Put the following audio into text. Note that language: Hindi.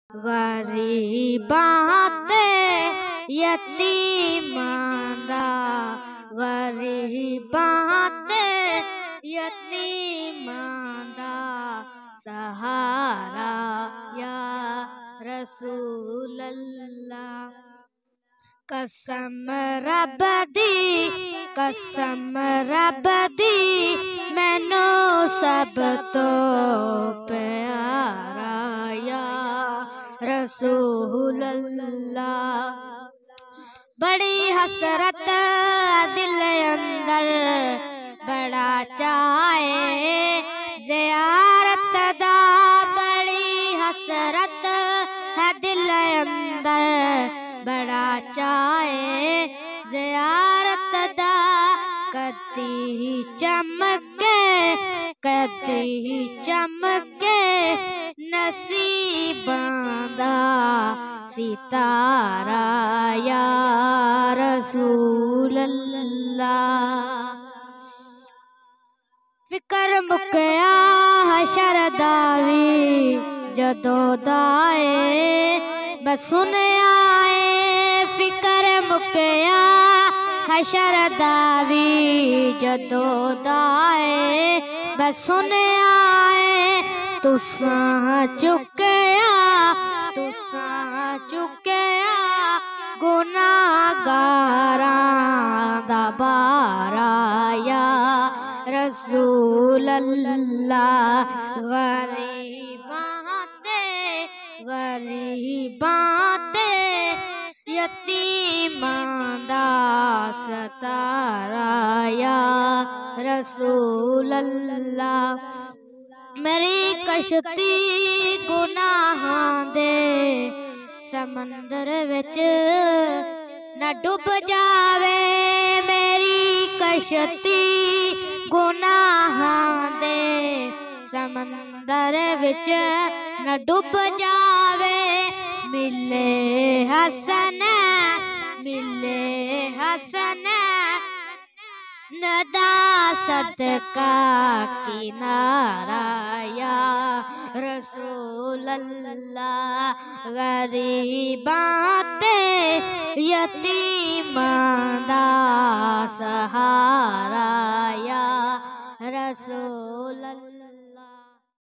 गरीबां ते यतीमां दा, गरीबां ते यतीमां दा सहारा या रसूल अल्लाह। कसम रब दी मैनू सब तो प्यारा या रसूल अल्लाह। बड़ी हसरत दिल अंदर बड़ा चाहे ज़ियारत दा, बड़ी हसरत है दिल अंदर बड़ा चाहे ज़ियारत दा। कदी चमके नसीबां दा सितारा या रसूल अल्लाह। फिकर मुकया हशर दा वी जदों दाए मैं सुनया है। फिकर मुकया हशर दा वी जदों दाए मैं सुनया है। तुसां चुकया गुनाहगारां दा बारा या रसूल अल्लाह। गरीबां ते यतीमां दा सतारा या रसूल अल्लाह। मेरी कश्ती गुनाहां दे समंदर विच न डुब जावे, मेरी कश्ती गुनाहां दे समंदर विच न डुब जावे। मिले हसन नदा सदका किनारा या रसूल अल्लाह। गरीबां ते यतीमां दा सहारा या रसूल अल्लाह।